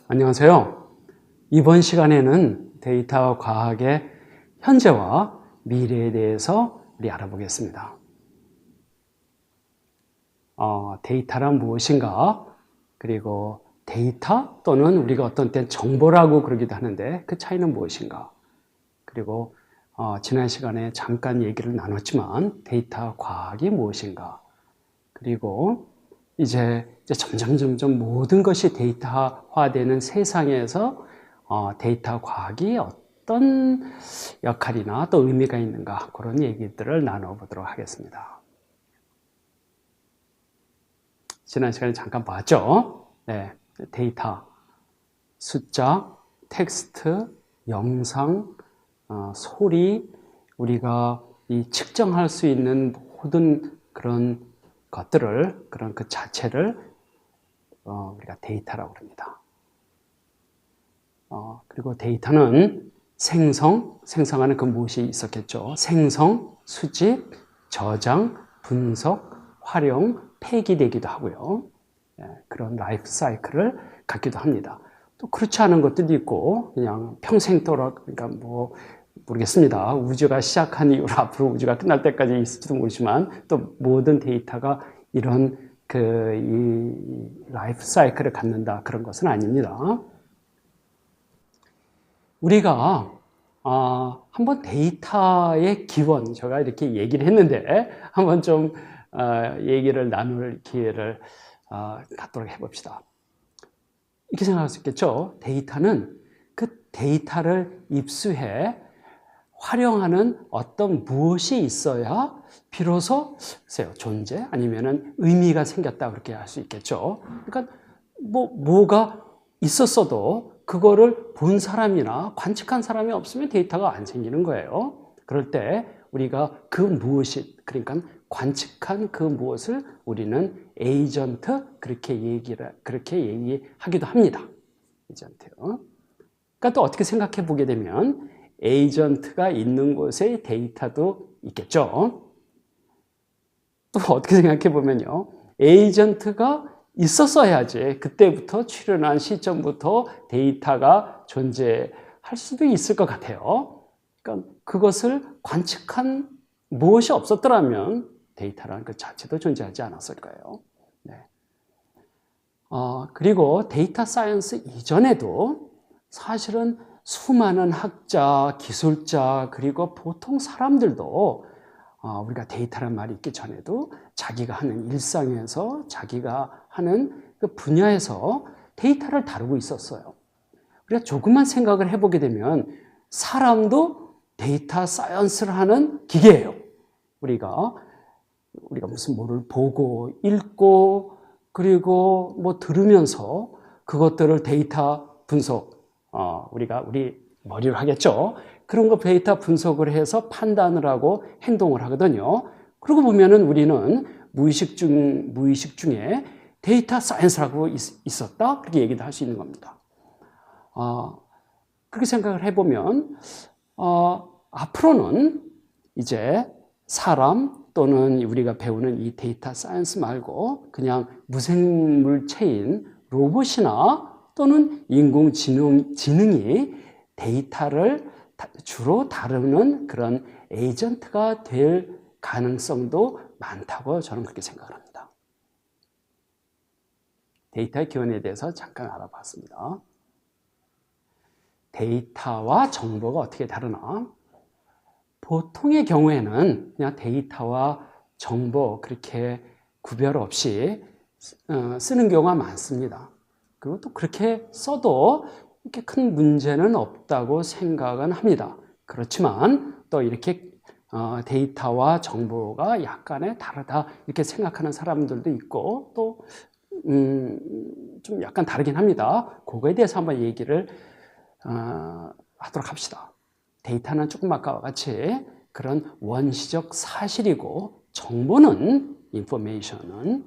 안녕하세요. 이번 시간에는 데이터 과학의 현재와 미래에 대해서 우리 알아보겠습니다. 데이터란 무엇인가? 그리고 데이터 또는 우리가 어떤 때는 정보라고 그러기도 하는데 그 차이는 무엇인가? 그리고 지난 시간에 잠깐 얘기를 나눴지만 데이터 과학이 무엇인가? 그리고 이제 점점 모든 것이 데이터화되는 세상에서 데이터 과학이 어떤 역할이나 또 의미가 있는가 그런 얘기들을 나눠보도록 하겠습니다. 지난 시간에 잠깐 봤죠? 네, 데이터, 숫자, 텍스트, 영상, 소리, 우리가 이 측정할 수 있는 모든 그런 것들을, 그런 그 자체를 우리가 데이터라고 합니다. 그리고 데이터는 생성하는 그 무엇이 있었겠죠? 생성, 수집, 저장, 분석, 활용, 폐기되기도 하고요. 그런 라이프 사이클을 갖기도 합니다. 또 그렇지 않은 것들도 있고 그냥 평생도록, 그러니까 모르겠습니다. 우주가 시작한 이후로 앞으로 우주가 끝날 때까지 있을지도 모르지만 또 모든 데이터가 이런 이 라이프 사이클을 갖는다 그런 것은 아닙니다. 우리가 한번 데이터의 기원, 제가 이렇게 얘기를 했는데 한번 좀 얘기를 나눌 기회를 갖도록 해봅시다. 이렇게 생각할 수 있겠죠. 데이터는 그 데이터를 입수해 활용하는 어떤 무엇이 있어야 비로소 존재 아니면은 의미가 생겼다 그렇게 할 수 있겠죠. 그러니까 뭐가 있었어도 그거를 본 사람이나 관측한 사람이 없으면 데이터가 안 생기는 거예요. 그럴 때 우리가 그 무엇이, 그러니까 관측한 그 무엇을 우리는 에이전트 그렇게 얘기하기도 합니다. 에이전트요. 그러니까 또 어떻게 생각해 보게 되면 에이전트가 있는 곳에 데이터도 있겠죠. 또 어떻게 생각해 보면요. 에이전트가 있었어야지 그때부터 출현한 시점부터 데이터가 존재할 수도 있을 것 같아요. 그러니까 그것을 관측한 무엇이 없었더라면 데이터라는 그 자체도 존재하지 않았을 거예요. 네. 그리고 데이터 사이언스 이전에도 사실은 수많은 학자, 기술자, 그리고 보통 사람들도 우리가 데이터란 말이 있기 전에도 자기가 하는 일상에서 자기가 하는 그 분야에서 데이터를 다루고 있었어요. 우리가 조금만 생각을 해보게 되면 사람도 데이터 사이언스를 하는 기계예요. 우리가 무슨 뭐를 보고 읽고 그리고 들으면서 그것들을 데이터 분석, 우리 머리로 하겠죠. 그런 거 데이터 분석을 해서 판단을 하고 행동을 하거든요. 그러고 보면은 우리는 무의식 중에 데이터 사이언스라고 있었다. 그렇게 얘기도 할 수 있는 겁니다. 그렇게 생각을 해보면, 앞으로는 이제 사람 또는 우리가 배우는 이 데이터 사이언스 말고 그냥 무생물체인 로봇이나 또는 인공지능이 데이터를 주로 다루는 그런 에이전트가 될 가능성도 많다고 저는 그렇게 생각을 합니다. 데이터의 기원에 대해서 잠깐 알아봤습니다. 데이터와 정보가 어떻게 다르나? 보통의 경우에는 그냥 데이터와 정보 그렇게 구별 없이 쓰는 경우가 많습니다. 그리고 또 그렇게 써도 이렇게 큰 문제는 없다고 생각은 합니다. 그렇지만 또 이렇게 데이터와 정보가 약간의 다르다 이렇게 생각하는 사람들도 있고 또 좀 약간 다르긴 합니다. 그거에 대해서 한번 얘기를 하도록 합시다. 데이터는 조금 아까와 같이 그런 원시적 사실이고 정보는 인포메이션은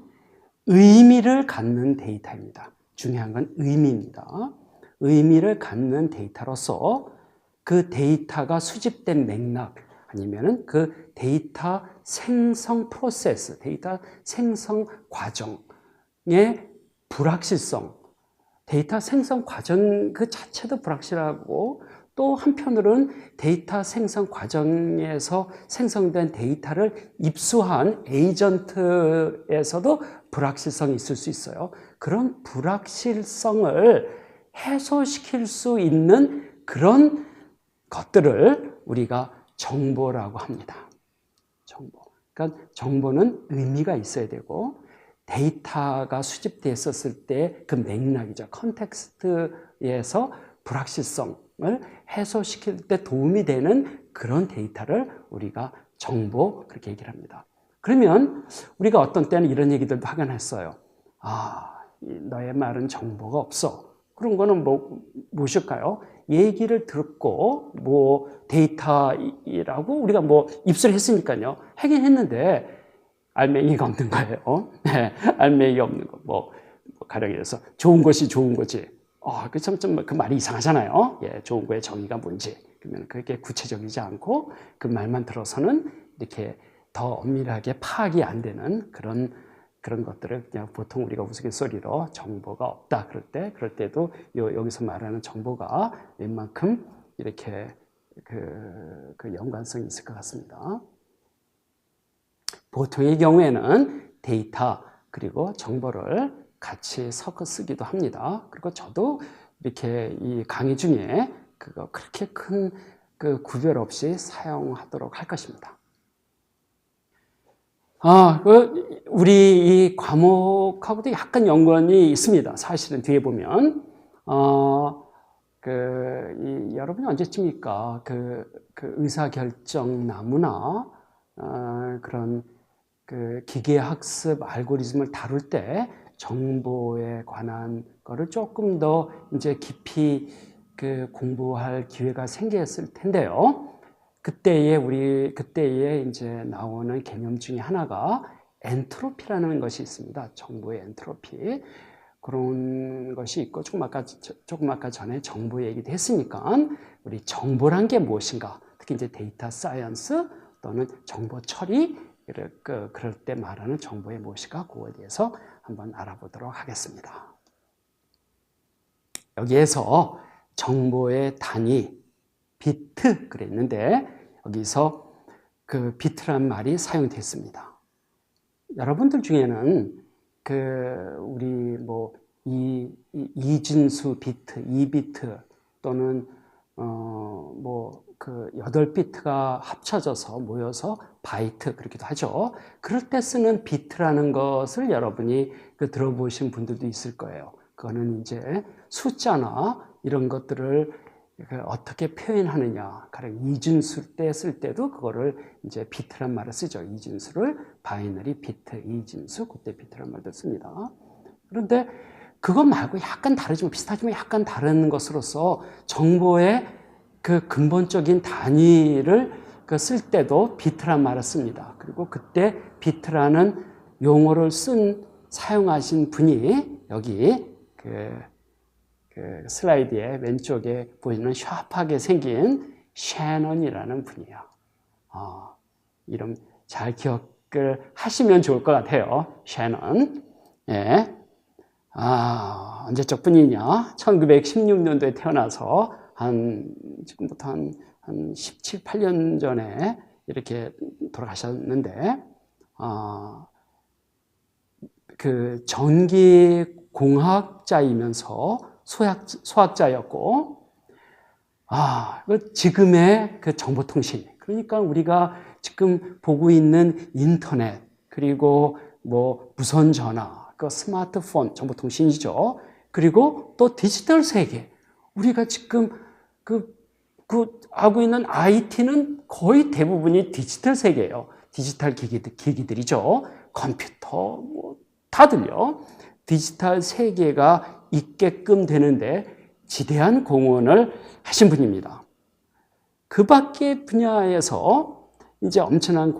의미를 갖는 데이터입니다. 중요한 건 의미입니다. 의미를 갖는 데이터로서 그 데이터가 수집된 맥락 아니면은 그 데이터 생성 프로세스, 데이터 생성 과정의 불확실성, 데이터 생성 과정 그 자체도 불확실하고 또 한편으로는 데이터 생성 과정에서 생성된 데이터를 입수한 에이전트에서도 불확실성이 있을 수 있어요. 그런 불확실성을 해소시킬 수 있는 그런 것들을 우리가 정보라고 합니다. 정보. 그러니까 정보는 의미가 있어야 되고 데이터가 수집됐었을 때 그 맥락이죠. 컨텍스트에서 불확실성을 해소시킬 때 도움이 되는 그런 데이터를 우리가 정보 그렇게 얘기를 합니다. 그러면 우리가 어떤 때는 이런 얘기들도 하긴 했어요. 너의 말은 정보가 없어. 그런 거는 무엇일까요? 얘기를 듣고 데이터라고 우리가 입수를 했으니까요. 하긴 했는데 알맹이가 없는 거예요. 네, 알맹이가 없는 거. 가령 해서 좋은 것이 좋은 거지. 그 말이 이상하잖아요. 예, 좋은 거의 정의가 뭔지. 그러면 그게 구체적이지 않고 그 말만 들어서는 이렇게 더 엄밀하게 파악이 안 되는 그런 것들을 그냥 보통 우리가 우스갯소리로 정보가 없다 그럴 때도 여기서 말하는 정보가 웬만큼 이렇게 그 연관성이 있을 것 같습니다. 보통의 경우에는 데이터 그리고 정보를 같이 섞어 쓰기도 합니다. 그리고 저도 이렇게 이 강의 중에 그렇게 큰 구별 없이 사용하도록 할 것입니다. 우리 이 과목하고도 약간 연관이 있습니다. 사실은 뒤에 보면 여러분이 언제쯤일까 그 의사결정 나무나 그런 기계학습 알고리즘을 다룰 때 정보에 관한 거를 조금 더 이제 깊이 공부할 기회가 생겼을 텐데요. 그때에 이제 나오는 개념 중에 하나가 엔트로피라는 것이 있습니다. 정보의 엔트로피. 그런 것이 있고, 조금 아까 전에 정보 얘기도 했으니까, 우리 정보란 게 무엇인가? 특히 이제 데이터 사이언스 또는 정보 처리, 그럴 때 말하는 정보의 무엇인가? 그거에 대해서 한번 알아보도록 하겠습니다. 여기에서 정보의 단위, 비트 그랬는데 여기서 그 비트란 말이 사용됐습니다. 여러분들 중에는 우리 이진수 비트, 2비트 또는 8비트가 합쳐져서 모여서 바이트 그렇기도 하죠. 그럴 때 쓰는 비트라는 것을 여러분이 들어보신 분들도 있을 거예요. 그거는 이제 숫자나 이런 것들을 어떻게 표현하느냐. 가령 이진수 때 쓸 때도 그거를 이제 비트란 말을 쓰죠. 이진수를 바이너리 비트, 이진수, 그때 비트란 말도 씁니다. 그런데 그것 말고 약간 다르지만 비슷하지만 약간 다른 것으로서 정보의 근본적인 단위를 쓸 때도 비트란 말을 씁니다. 그리고 그때 비트라는 용어를 사용하신 분이 여기 슬라이드의 왼쪽에 보이는 샤프하게 생긴 셰넌이라는 분이에요. 이름 잘 기억을 하시면 좋을 것 같아요. 셰넌. 예. 언제적 분이냐? 1916년도에 태어나서 지금부터 한 17, 18년 전에 이렇게 돌아가셨는데, 전기공학자이면서 소학자였고, 지금의 정보통신. 그러니까 우리가 지금 보고 있는 인터넷, 그리고 무선전화, 스마트폰, 정보통신이죠. 그리고 또 디지털 세계. 우리가 지금 하고 있는 IT는 거의 대부분이 디지털 세계예요. 디지털 기기들이죠. 컴퓨터, 다들요. 디지털 세계가 있게끔 되는데 지대한 공헌을 하신 분입니다. 그 밖의 분야에서 이제 엄청난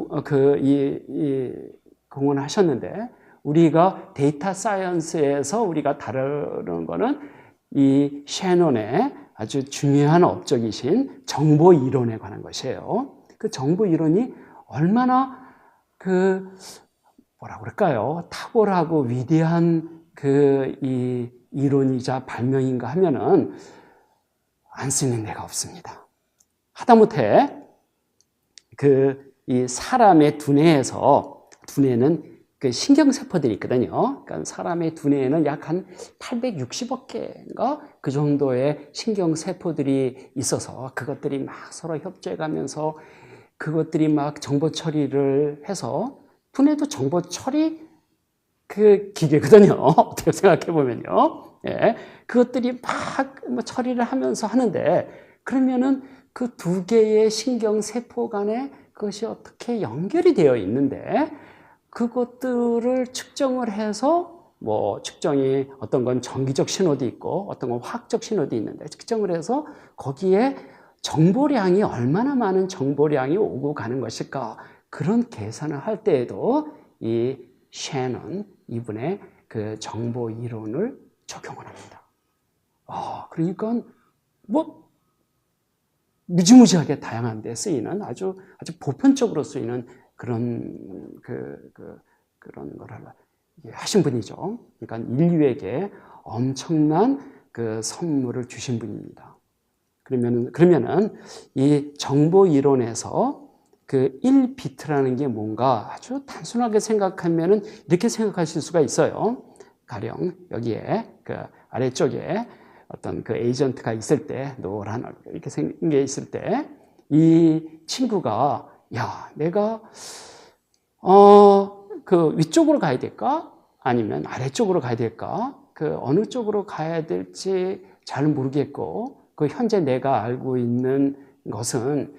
공헌을 하셨는데 우리가 데이터 사이언스에서 우리가 다루는 거는 이 셰넌의 아주 중요한 업적이신 정보 이론에 관한 것이에요. 그 정보 이론이 얼마나 뭐라고 그럴까요? 탁월하고 위대한 이론이자 발명인가 하면은 안 쓰는 데가 없습니다. 하다못해 이 사람의 두뇌는 그 신경세포들이 있거든요. 그러니까 사람의 두뇌에는 약 한 860억 개인가 그 정도의 신경세포들이 있어서 그것들이 막 서로 협조해가면서 그것들이 막 정보 처리를 해서 두뇌도 정보 처리 그 기계거든요. 어떻게 생각해 보면요. 예, 그것들이 막 처리를 하면서 하는데 그러면은 그 두 개의 신경세포 간에 그것이 어떻게 연결이 되어 있는데 그것들을 측정을 해서 측정이 어떤 건 전기적 신호도 있고 어떤 건 화학적 신호도 있는데 측정을 해서 거기에 정보량이 얼마나 많은 정보량이 오고 가는 것일까 그런 계산을 할 때에도 이 셰넌 이분의 그 정보 이론을 적용을 합니다. 그러니까 무지무지하게 다양한 데 쓰이는 아주 보편적으로 쓰이는 그런 그런 거를 하신 분이죠. 그러니까 인류에게 엄청난 그 선물을 주신 분입니다. 그러면은 이 정보 이론에서 그 1비트라는 게 뭔가 아주 단순하게 생각하면은 이렇게 생각하실 수가 있어요. 가령 여기에 그 아래쪽에 어떤 그 에이전트가 있을 때 노란 얼굴 이렇게 생긴 게 있을 때 이 친구가 내가 그 위쪽으로 가야 될까? 아니면 아래쪽으로 가야 될까? 그 어느 쪽으로 가야 될지 잘 모르겠고 그 현재 내가 알고 있는 것은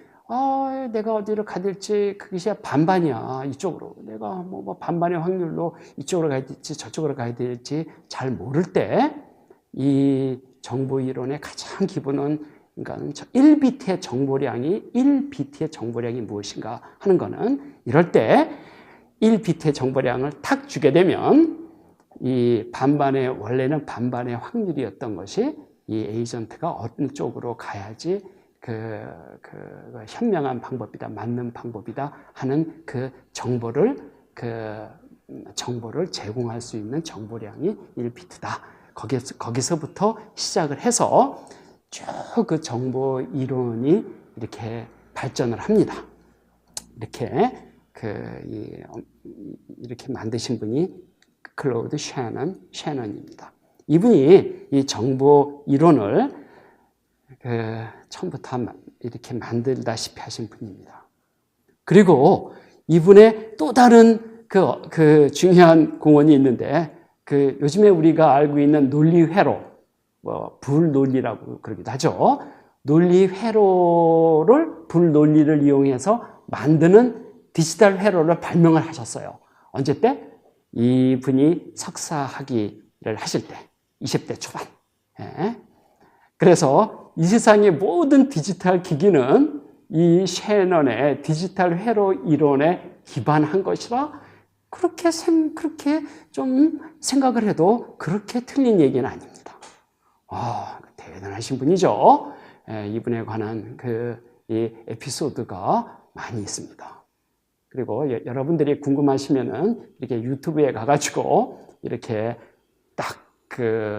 내가 어디로 가야 될지 그것이 반반이야. 이쪽으로. 내가 반반의 확률로 이쪽으로 가야 될지 저쪽으로 가야 될지 잘 모를 때 이 정보 이론의 가장 기본은 그러니까 1비트의 정보량이 무엇인가 하는 거는 이럴 때 1비트의 정보량을 탁 주게 되면 이 원래는 반반의 확률이었던 것이 이 에이전트가 어느 쪽으로 가야지 그 현명한 방법이다, 맞는 방법이다 하는 그 정보를 제공할 수 있는 정보량이 1비트다. 거기서부터 시작을 해서 쭉 그 정보 이론이 이렇게 발전을 합니다. 이렇게 만드신 분이 클로드 셰넌입니다. 이분이 이 정보 이론을 처음부터 이렇게 만들다시피 하신 분입니다. 그리고 이분의 또 다른 그 중요한 공헌이 있는데 요즘에 우리가 알고 있는 논리회로 불논리라고 그러기도 하죠. 불논리를 이용해서 만드는 디지털 회로를 발명을 하셨어요. 언제 때? 이분이 석사 학위를 하실 때, 20대 초반. 그래서 이 세상의 모든 디지털 기기는 이 셰넌의 디지털 회로 이론에 기반한 것이라 그렇게 좀 생각을 해도 그렇게 틀린 얘기는 아닙니다. 대단하신 분이죠. 이분에 관한 이 에피소드가 많이 있습니다. 그리고 여러분들이 궁금하시면은 이렇게 유튜브에 가가지고 이렇게 딱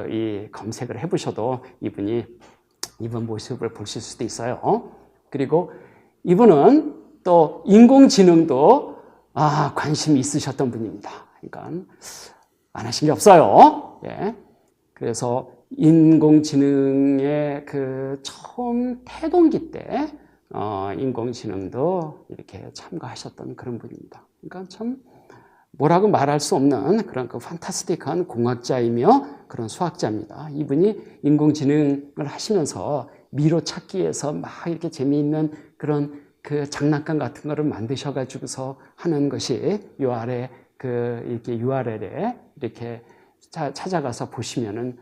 이 검색을 해보셔도 이분 모습을 보실 수도 있어요. 그리고 이분은 또 인공지능도 관심이 있으셨던 분입니다. 그러니까 안 하신 게 없어요. 그래서 인공지능의 처음 태동기 때 인공지능도 이렇게 참가하셨던 그런 분입니다. 그러니까 참 뭐라고 말할 수 없는 그런 판타스틱한 공학자이며 그런 수학자입니다. 이분이 인공지능을 하시면서 미로 찾기에서 막 이렇게 재미있는 그런 장난감 같은 거를 만드셔가지고서 하는 것이 요 아래 이렇게 URL에 이렇게 찾아가서 보시면은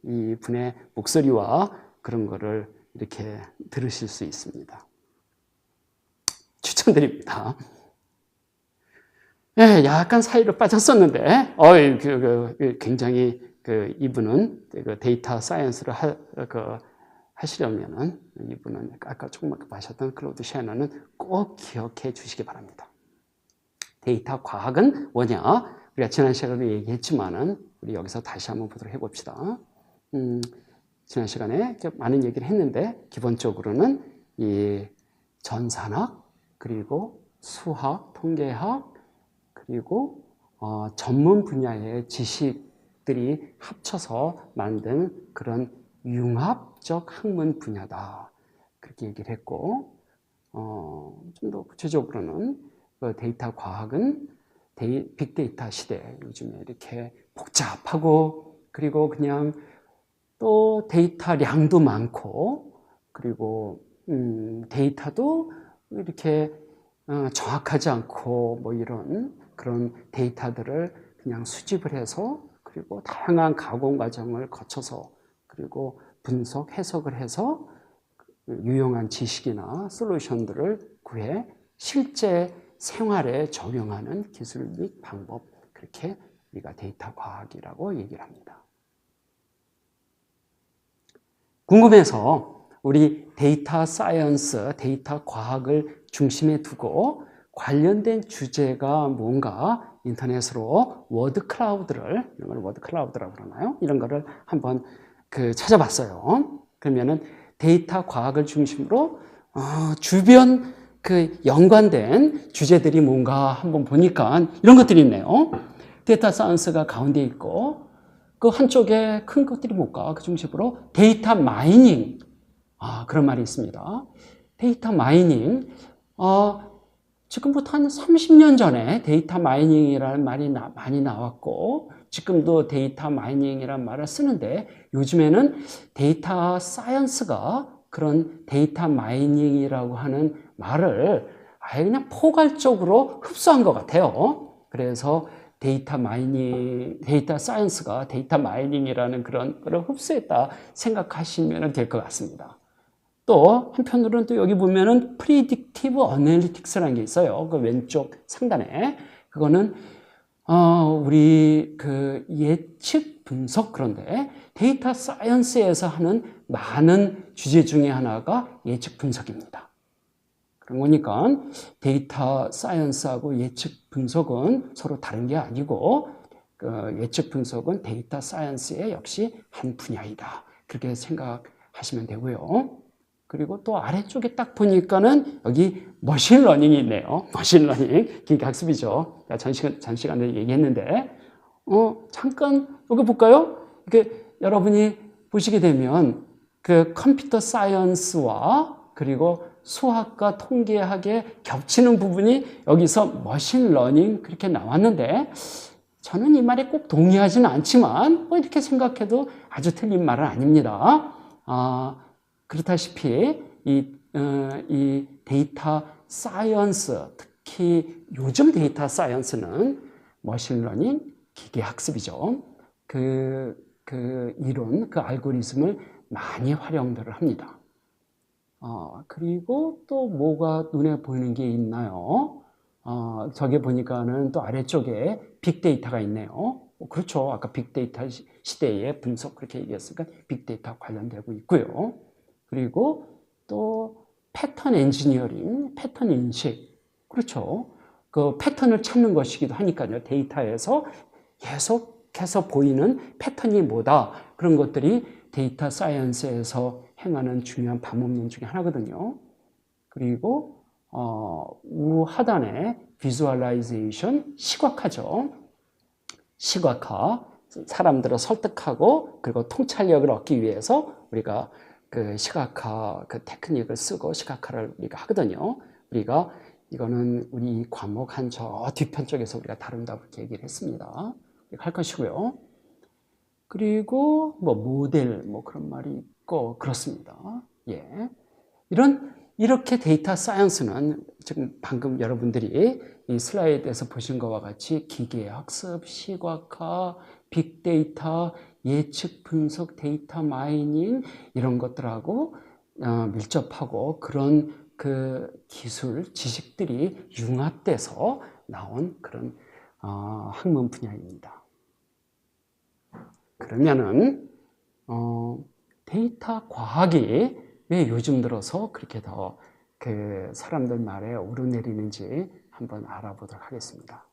이분의 목소리와 그런 거를 이렇게 들으실 수 있습니다. 추천드립니다. 약간 사이로 빠졌었는데, 굉장히 이분은 데이터 사이언스를 하시려면은 이분은 아까 조금 하셨던 클로드 셰넌은 꼭 기억해 주시기 바랍니다. 데이터 과학은 뭐냐? 우리가 지난 시간에도 얘기했지만은 우리 여기서 다시 한번 보도록 해봅시다. 지난 시간에 많은 얘기를 했는데 기본적으로는 이 전산학 그리고 수학, 통계학 그리고 전문 분야의 지식들이 합쳐서 만든 그런 융합적 학문 분야다. 그렇게 얘기를 했고 좀 더 구체적으로는 그 데이터 과학은 빅데이터 시대 요즘에 이렇게 복잡하고 그리고 그냥 또 데이터량도 많고 그리고 데이터도 이렇게 정확하지 않고 뭐 이런 그런 데이터들을 그냥 수집을 해서 그리고 다양한 가공 과정을 거쳐서 그리고 분석, 해석을 해서 유용한 지식이나 솔루션들을 구해 실제 생활에 적용하는 기술 및 방법, 그렇게 우리가 데이터 과학이라고 얘기를 합니다. 궁금해서 우리 데이터 사이언스, 데이터 과학을 중심에 두고 관련된 주제가 뭔가 인터넷으로 워드 클라우드를, 이런 걸 워드 클라우드라고 그러나요? 이런 거를 한번 찾아봤어요. 그러면은 데이터 과학을 중심으로 주변 그 연관된 주제들이 뭔가 한번 보니까 이런 것들이 있네요. 데이터 사이언스가 가운데 있고 그 한쪽에 큰 것들이 뭘까? 그 중심으로 데이터 마이닝. 그런 말이 있습니다. 데이터 마이닝. 지금부터 한 30년 전에 데이터 마이닝이라는 말이 많이 나왔고 지금도 데이터 마이닝이라는 말을 쓰는데 요즘에는 데이터 사이언스가 그런 데이터 마이닝이라고 하는 말을 아예 그냥 포괄적으로 흡수한 것 같아요. 그래서 데이터 마이닝, 데이터 사이언스가 데이터 마이닝이라는 그런 거를 흡수했다 생각하시면 될 것 같습니다. 또 한편으로는 또 여기 보면은 프리딕티브 어널리틱스라는 게 있어요. 그 왼쪽 상단에 그거는 우리 그 예측 분석, 그런데 데이터 사이언스에서 하는 많은 주제 중에 하나가 예측 분석입니다. 그런 거니까 데이터 사이언스하고 예측 분석은 서로 다른 게 아니고 그 예측 분석은 데이터 사이언스의 역시 한 분야이다. 그렇게 생각하시면 되고요. 그리고 또 아래쪽에 딱 보니까는 여기 머신러닝이 있네요. 머신러닝, 기계학습이죠. 전 시간에 얘기했는데, 잠깐 여기 볼까요? 이렇게 여러분이 보시게 되면 그 컴퓨터 사이언스와 그리고 수학과 통계학에 겹치는 부분이 여기서 머신러닝 그렇게 나왔는데 저는 이 말에 꼭 동의하지는 않지만 뭐 이렇게 생각해도 아주 틀린 말은 아닙니다. 그렇다시피 이 데이터 사이언스, 특히 요즘 데이터 사이언스는 머신러닝, 기계학습이죠. 그 이론, 그 알고리즘을 많이 활용들을 합니다. 그리고 또 뭐가 눈에 보이는 게 있나요? 저기 보니까는 또 아래쪽에 빅데이터가 있네요. 그렇죠. 아까 빅데이터 시대의 분석 그렇게 얘기했으니까 빅데이터 관련되고 있고요. 그리고 또 패턴 엔지니어링, 패턴 인식. 그렇죠. 그 패턴을 찾는 것이기도 하니까요. 데이터에서 계속해서 보이는 패턴이 뭐다. 그런 것들이 데이터 사이언스에서 행하는 중요한 방법론 중에 하나거든요. 그리고 우하단에 비주얼라이제이션, 시각화죠. 시각화, 사람들을 설득하고 그리고 통찰력을 얻기 위해서 우리가 그 시각화 그 테크닉을 쓰고 시각화를 우리가 하거든요. 우리가 이거는 우리 이 과목 한 저 뒤편 쪽에서 우리가 다룬다고 이렇게 얘기를 했습니다. 할 것이고요. 그리고 뭐 모델 뭐 그런 말이 있고 그렇습니다. 예. 이렇게 데이터 사이언스는 지금 방금 여러분들이 이 슬라이드에서 보신 것과 같이 기계학습, 시각화, 빅데이터, 예측 분석, 데이터 마이닝 이런 것들하고 밀접하고 그런 그 기술, 지식들이 융합돼서 나온 그런 학문 분야입니다. 그러면은 데이터 과학이 왜 요즘 들어서 그렇게 더 그 사람들 말에 오르내리는지 한번 알아보도록 하겠습니다.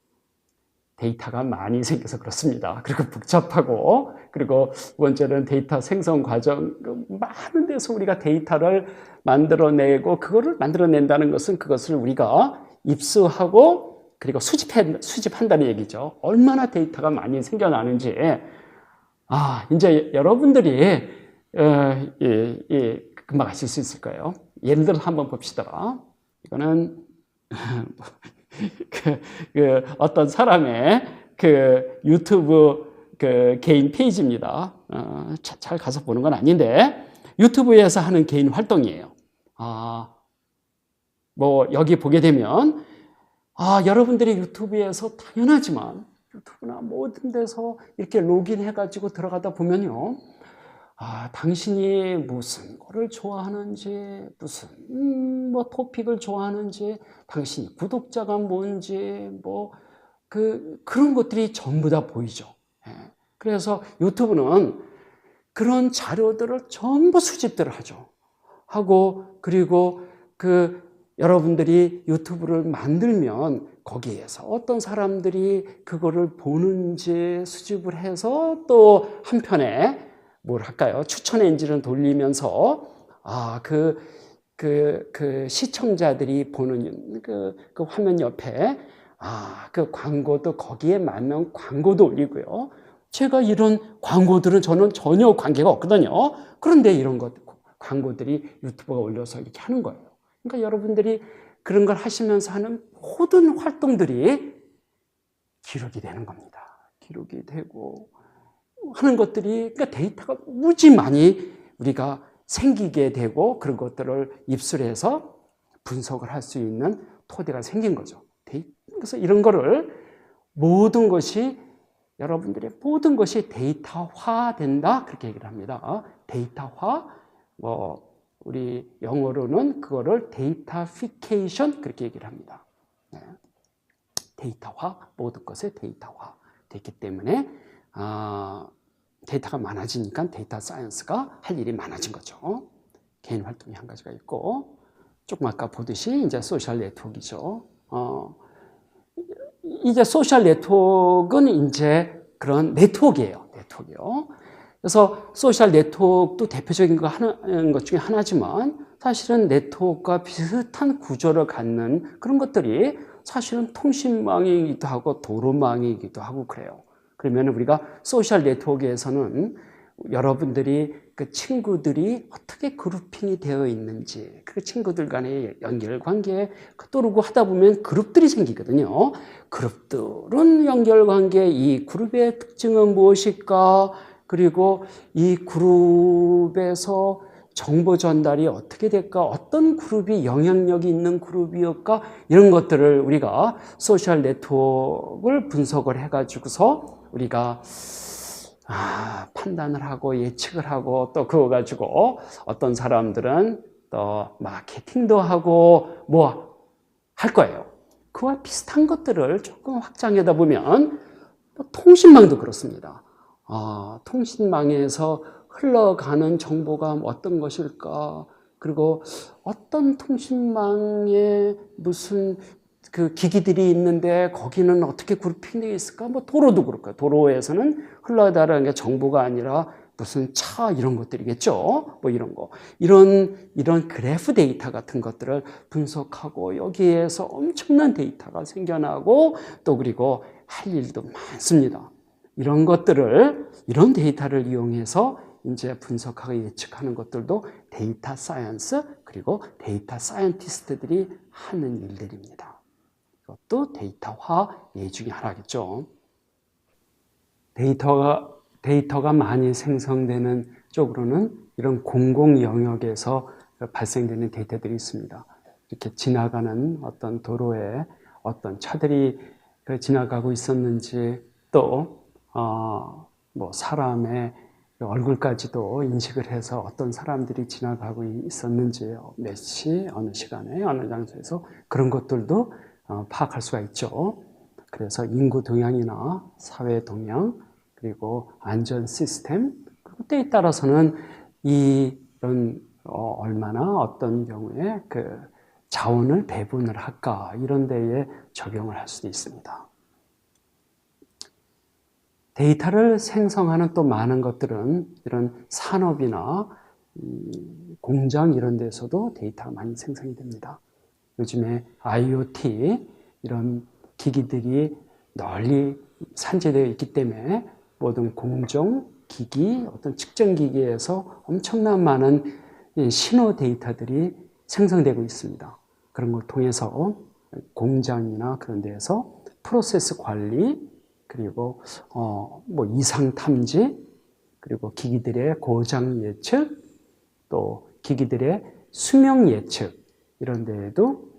데이터가 많이 생겨서 그렇습니다. 그리고 복잡하고, 그리고 두 번째는 데이터 생성 과정, 많은 데서 우리가 데이터를 만들어내고, 그거를 만들어낸다는 것은 그것을 우리가 입수하고, 그리고 수집한다는 얘기죠. 얼마나 데이터가 많이 생겨나는지. 이제 여러분들이, 금방 아실 수 있을 거예요. 예를 들어 한번 봅시다. 이거는, 어떤 사람의 유튜브 개인 페이지입니다. 잘 가서 보는 건 아닌데, 유튜브에서 하는 개인 활동이에요. 여기 보게 되면, 여러분들이 유튜브에서 당연하지만, 유튜브나 모든 데서 이렇게 로그인해가지고 들어가다 보면요. 당신이 무슨 거를 좋아하는지, 무슨 토픽을 좋아하는지, 당신이 구독자가 뭔지, 그런 것들이 전부 다 보이죠. 그래서 유튜브는 그런 자료들을 전부 수집들을 하고, 그리고 여러분들이 유튜브를 만들면 거기에서 어떤 사람들이 그거를 보는지 수집을 해서 또 한편에 추천 엔진을 돌리면서, 시청자들이 보는 그 화면 옆에, 그 광고도 거기에 맞는 광고도 올리고요. 제가 이런 광고들은 저는 전혀 관계가 없거든요. 그런데 이런 광고들이 유튜버가 올려서 이렇게 하는 거예요. 그러니까 여러분들이 그런 걸 하시면서 하는 모든 활동들이 기록이 되는 겁니다. 기록이 되고, 하는 것들이, 그러니까 데이터가 무지 많이 우리가 생기게 되고 그런 것들을 입수해서 분석을 할 수 있는 토대가 생긴 거죠. 그래서 이런 거를 여러분들의 모든 것이 데이터화 된다. 그렇게 얘기를 합니다. 데이터화, 우리 영어로는 그거를 데이터피케이션 그렇게 얘기를 합니다. 데이터화, 모든 것의 데이터화 됐기 때문에, 데이터가 많아지니까 데이터 사이언스가 할 일이 많아진 거죠. 개인 활동이 한 가지가 있고, 조금 아까 보듯이 이제 소셜 네트워크이죠. 이제 소셜 네트워크는 이제 그런 네트워크예요. 그래서 소셜 네트워크도 대표적인 것 중에 하나지만, 사실은 네트워크가 비슷한 구조를 갖는 그런 것들이 사실은 통신망이기도 하고 도로망이기도 하고 그래요. 그러면 우리가 소셜 네트워크에서는 여러분들이 그 친구들이 어떻게 그룹핑이 되어 있는지, 그 친구들 간의 연결관계, 또르고 하다 보면 그룹들이 생기거든요. 그룹들은 연결관계, 이 그룹의 특징은 무엇일까? 그리고 이 그룹에서 정보 전달이 어떻게 될까? 어떤 그룹이 영향력이 있는 그룹이었까? 이런 것들을 우리가 소셜 네트워크를 분석을 해가지고서 우리가 판단을 하고 예측을 하고, 또 그거 가지고 어떤 사람들은 또 마케팅도 하고 할 거예요. 그와 비슷한 것들을 조금 확장하다 보면 통신망도 그렇습니다. 통신망에서 흘러가는 정보가 어떤 것일까? 그리고 어떤 통신망에 무슨 기기들이 있는데 거기는 어떻게 그룹핑되어 있을까? 도로도 그럴까요? 도로에서는 흘러다니는 게 정보가 아니라 무슨 차 이런 것들이겠죠. 이런 거. 이런 그래프 데이터 같은 것들을 분석하고 여기에서 엄청난 데이터가 생겨나고, 또 그리고 할 일도 많습니다. 이런 데이터를 이용해서 이제 분석하고 예측하는 것들도 데이터 사이언스, 그리고 데이터 사이언티스트들이 하는 일들입니다. 이것도 데이터화 예 중에 하나겠죠. 데이터가 많이 생성되는 쪽으로는 이런 공공 영역에서 발생되는 데이터들이 있습니다. 이렇게 지나가는 어떤 도로에 어떤 차들이 지나가고 있었는지, 또 사람의 얼굴까지도 인식을 해서 어떤 사람들이 지나가고 있었는지, 몇 시, 어느 시간에, 어느 장소에서 그런 것들도 파악할 수가 있죠. 그래서 인구 동향이나 사회 동향, 그리고 안전 시스템, 그리고 때에 따라서는 이런 얼마나 어떤 경우에 자원을 배분을 할까, 이런 데에 적용을 할 수도 있습니다. 데이터를 생성하는 또 많은 것들은 이런 산업이나 공장 이런 데서도 데이터가 많이 생성이 됩니다. 요즘에 IoT 이런 기기들이 널리 산재되어 있기 때문에 모든 공정, 기기, 어떤 측정 기기에서 엄청난 많은 신호 데이터들이 생성되고 있습니다. 그런 걸 통해서 공장이나 그런 데에서 프로세스 관리, 그리고 뭐 이상 탐지, 그리고 기기들의 고장 예측, 또 기기들의 수명 예측 이런 데에도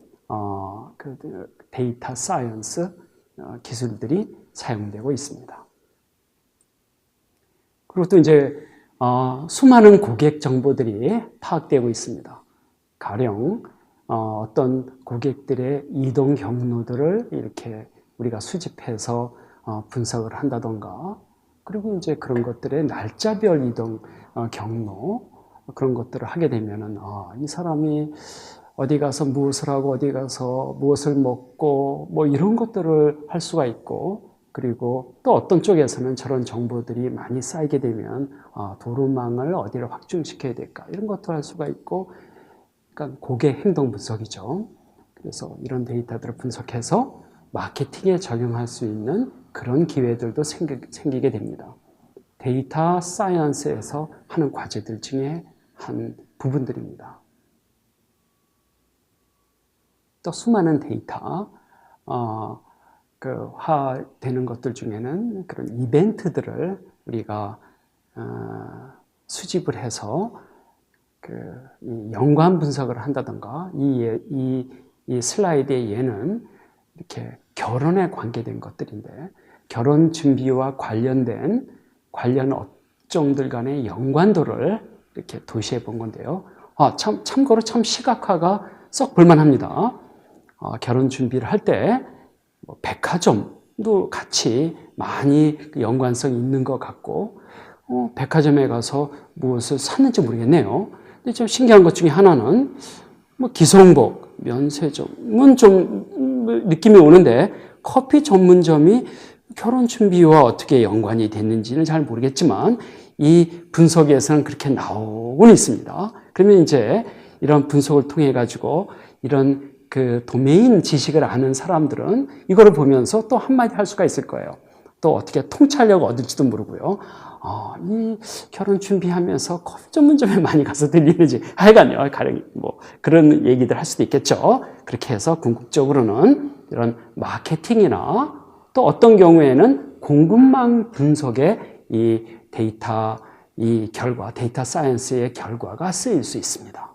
그 데이터 사이언스 기술들이 사용되고 있습니다. 그리고 또 이제 수많은 고객 정보들이 파악되고 있습니다. 가령 어떤 고객들의 이동 경로들을 이렇게 우리가 수집해서 분석을 한다던가, 그리고 이제 그런 것들의 날짜별 이동 경로 그런 것들을 하게 되면은 이 사람이 어디 가서 무엇을 하고 어디 가서 무엇을 먹고 뭐 이런 것들을 할 수가 있고, 그리고 또 어떤 쪽에서는 저런 정보들이 많이 쌓이게 되면 도로망을 어디를 확충시켜야 될까 이런 것도 할 수가 있고, 그러니까 고객 행동 분석이죠. 그래서 이런 데이터들을 분석해서 마케팅에 적용할 수 있는 그런 기회들도 생기게 됩니다. 데이터 사이언스에서 하는 과제들 중에 한 부분들입니다. 또 수많은 데이터, 화되는 것들 중에는 그런 이벤트들을 우리가 수집을 해서 이 연관 분석을 한다던가, 이 슬라이드의 예는 이렇게 결혼에 관계된 것들인데, 결혼 준비와 관련 업종들 간의 연관도를 이렇게 도시해 본 건데요. 참고로 참 시각화가 썩 볼만합니다. 결혼 준비를 할 때 백화점도 같이 많이 연관성이 있는 것 같고, 백화점에 가서 무엇을 샀는지 모르겠네요. 근데 좀 신기한 것 중에 하나는 기성복, 면세점은 좀 느낌이 오는데, 커피 전문점이 결혼 준비와 어떻게 연관이 됐는지는 잘 모르겠지만 이 분석에서는 그렇게 나오고는 있습니다. 그러면 이제 이런 분석을 통해 가지고 이런 그 도메인 지식을 아는 사람들은 이거를 보면서 또 한마디 할 수가 있을 거예요. 또 어떻게 통찰력을 얻을지도 모르고요. 이 결혼 준비하면서 커피 전문점에 많이 가서 들리는지, 하여간요, 가령 뭐 그런 얘기들 할 수도 있겠죠. 그렇게 해서 궁극적으로는 이런 마케팅이나 또 어떤 경우에는 공급망 분석에 이 데이터, 이 결과, 데이터 사이언스의 결과가 쓰일 수 있습니다.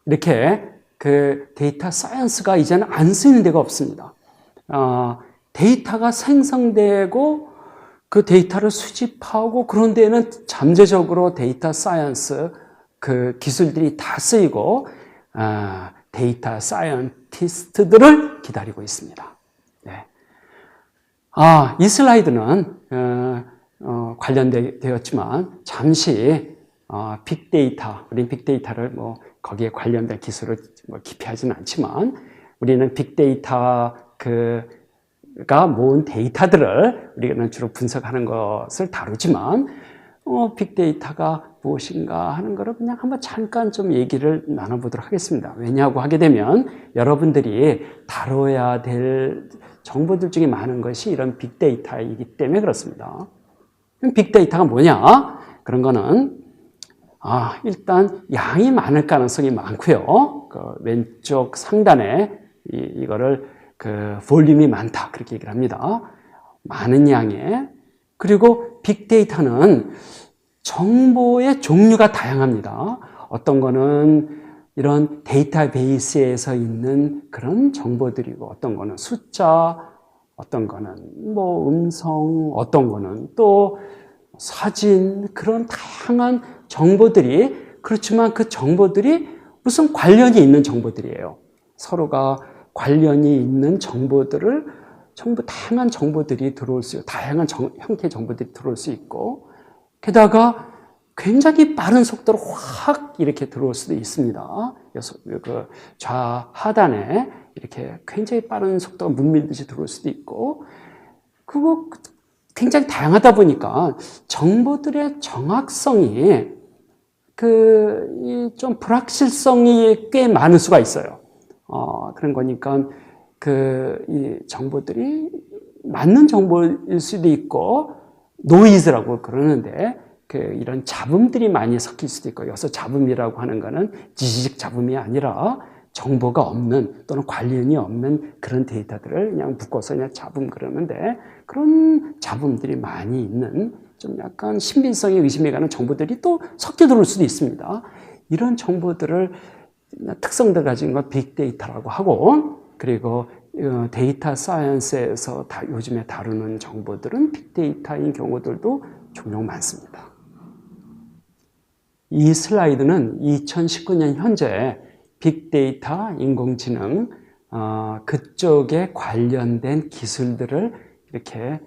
이렇게 그 데이터 사이언스가 이제는 안 쓰이는 데가 없습니다. 데이터가 생성되고 그 데이터를 수집하고 그런 데는 잠재적으로 데이터 사이언스 그 기술들이 다 쓰이고 데이터 사이언티스트들을 기다리고 있습니다. 네. 이 슬라이드는 관련되었지만 잠시 빅데이터, 우리는 빅데이터를 뭐 거기에 관련된 기술을 뭐 깊이 하지는 않지만 우리는 빅데이터 가 모은 데이터들을 우리는 주로 분석하는 것을 다루지만 빅데이터가 무엇인가 하는 것을 그냥 한번 잠깐 좀 얘기를 나눠보도록 하겠습니다. 왜냐하고 하게 되면 여러분들이 다뤄야 될 정보들 중에 많은 것이 이런 빅데이터이기 때문에 그렇습니다. 빅데이터가 뭐냐? 그런 거는 일단 양이 많을 가능성이 많고요. 그 왼쪽 상단에 이거를 볼륨이 많다 그렇게 얘기를 합니다. 많은 양에. 그리고 빅데이터는 정보의 종류가 다양합니다. 어떤 거는 이런 데이터베이스에서 있는 그런 정보들이고, 어떤 거는 숫자, 어떤 거는 뭐 음성, 어떤 거는 또 사진, 그런 다양한 정보들이, 그렇지만 그 정보들이 무슨 관련이 있는 정보들이에요. 서로가 관련이 있는 정보들을 전부 다양한 정보들이 들어올 수 있고, 다양한 형태의 정보들이 들어올 수 있고, 게다가 굉장히 빠른 속도로 확 이렇게 들어올 수도 있습니다. 그 좌하단에 이렇게 굉장히 빠른 속도가 문밀듯이 들어올 수도 있고, 그거 굉장히 다양하다 보니까 정보들의 정확성이 좀 불확실성이 꽤 많을 수가 있어요. 그런 거니까 이 정보들이 맞는 정보일 수도 있고 노이즈라고 그러는데 이런 잡음들이 많이 섞일 수도 있고, 여기서 잡음이라고 하는 거는 지식 잡음이 아니라 정보가 없는 또는 관련이 없는 그런 데이터들을 그냥 묶어서 그냥 잡음 그러는데, 그런 잡음들이 많이 있는 좀 약간 신빙성에 의심이 가는 정보들이 또 섞여 들어올 수도 있습니다. 이런 정보들을 특성들 가진 걸 빅데이터라고 하고, 그리고 데이터 사이언스에서 요즘에 다루는 정보들은 빅데이터인 경우들도 종종 많습니다. 이 슬라이드는 2019년 현재 빅데이터, 인공지능 그쪽에 관련된 기술들을 이렇게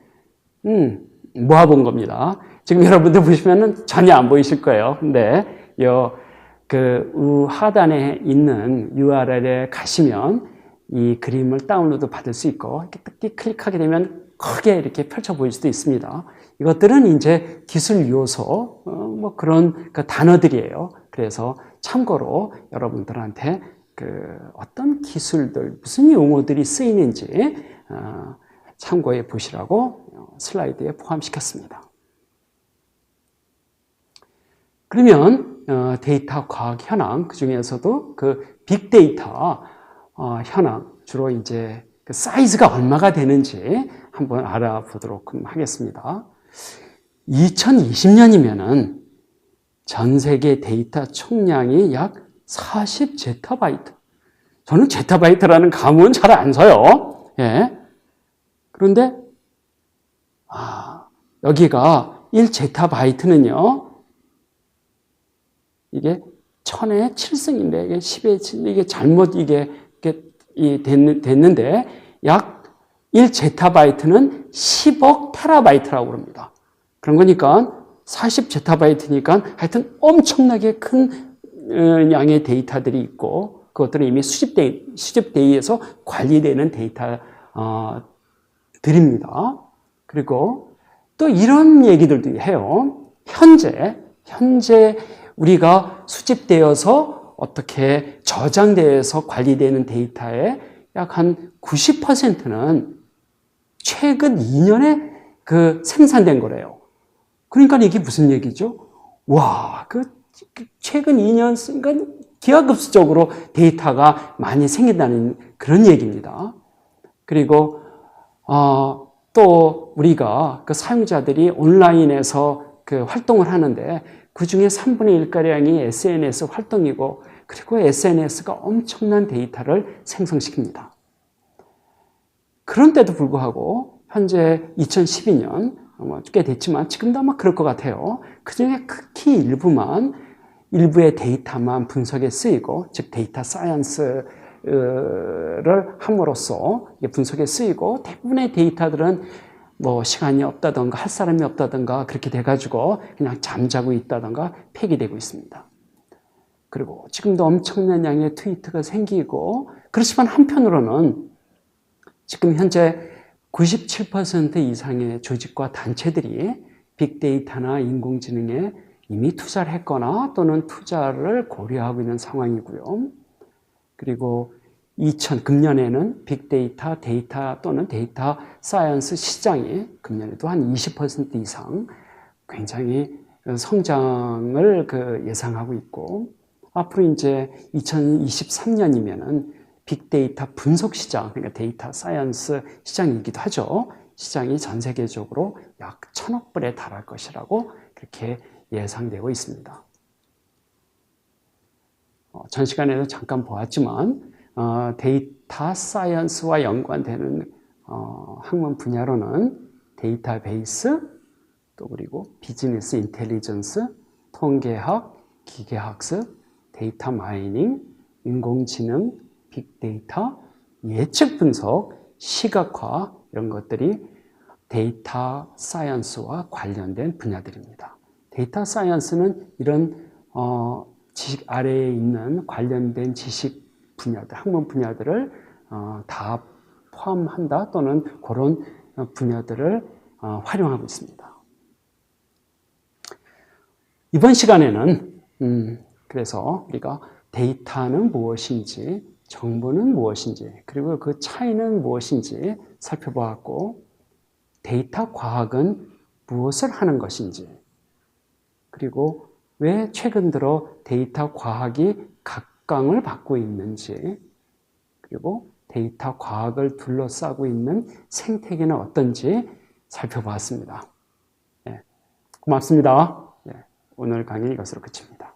모아본 겁니다. 지금 여러분들 보시면은 전혀 안 보이실 거예요. 근데 하단에 있는 URL에 가시면 이 그림을 다운로드 받을 수 있고, 이렇게 클릭하게 되면 크게 이렇게 펼쳐 보일 수도 있습니다. 이것들은 이제 기술 요소, 그런 단어들이에요. 그래서 참고로 여러분들한테 어떤 기술들, 무슨 용어들이 쓰이는지 참고해 보시라고 슬라이드에 포함시켰습니다. 그러면 데이터 과학 현황, 그 중에서도 빅데이터 현황, 주로 이제 사이즈가 얼마가 되는지 한번 알아보도록 하겠습니다. 2020년이면은 전 세계 데이터 총량이 약 40제타바이트. 저는 제타바이트라는 감은 잘 안 써요. 예. 그런데 여기가 1제타바이트는요. 이게 1000의 7승인데 이게 10의 7, 이게 잘못 됐는데 약 1제타바이트는 10억 테라바이트라고 그럽니다. 그런 거니까 40제타바이트니까 하여튼 엄청나게 큰 양의 데이터들이 있고, 그것들은 이미 수집데이에서 관리되는 데이터들입니다. 그리고 또 이런 얘기들도 해요. 현재 우리가 수집되어서 어떻게 저장되어서 관리되는 데이터의 약 한 90%는 최근 2년에 생산된 거래요. 그러니까 이게 무슨 얘기죠? 와, 최근 2년, 그러니까 기하급수적으로 데이터가 많이 생긴다는 그런 얘기입니다. 그리고, 또 우리가 사용자들이 온라인에서 활동을 하는데 그 중에 3분의 1가량이 SNS 활동이고, 그리고 SNS가 엄청난 데이터를 생성시킵니다. 그런데도 불구하고 현재 2012년 꽤 됐지만 지금도 아마 그럴 것 같아요. 그중에 극히 일부의 데이터만 분석에 쓰이고, 즉 데이터 사이언스를 함으로써 분석에 쓰이고, 대부분의 데이터들은 시간이 없다던가 할 사람이 없다던가 그렇게 돼가지고 그냥 잠자고 있다던가 폐기되고 있습니다. 그리고 지금도 엄청난 양의 트위터가 생기고, 그렇지만 한편으로는 지금 현재 97% 이상의 조직과 단체들이 빅데이터나 인공지능에 이미 투자를 했거나 또는 투자를 고려하고 있는 상황이고요. 그리고 금년에는 빅데이터, 데이터 또는 데이터 사이언스 시장이 금년에도 한 20% 이상 굉장히 성장을 예상하고 있고, 앞으로 이제 2023년이면은 빅데이터 분석 시장, 그러니까 데이터 사이언스 시장이기도 하죠. 시장이 전 세계적으로 약 1000억 불에 달할 것이라고 그렇게 예상되고 있습니다. 전 시간에도 잠깐 보았지만 데이터 사이언스와 연관되는 학문 분야로는 데이터베이스, 또 그리고 비즈니스 인텔리전스, 통계학, 기계학습, 데이터 마이닝, 인공지능, 빅데이터, 예측 분석, 시각화, 이런 것들이 데이터 사이언스와 관련된 분야들입니다. 데이터 사이언스는 이런 지식 아래에 있는 관련된 지식 분야들, 학문 분야들을 다 포함한다, 또는 그런 분야들을 활용하고 있습니다. 이번 시간에는 그래서 우리가 데이터는 무엇인지, 정보는 무엇인지, 그리고 그 차이는 무엇인지 살펴보았고, 데이터 과학은 무엇을 하는 것인지, 그리고 왜 최근 들어 데이터 과학이 각광을 받고 있는지, 그리고 데이터 과학을 둘러싸고 있는 생태계는 어떤지 살펴보았습니다. 네, 고맙습니다. 네, 오늘 강의 이것으로 끝입니다.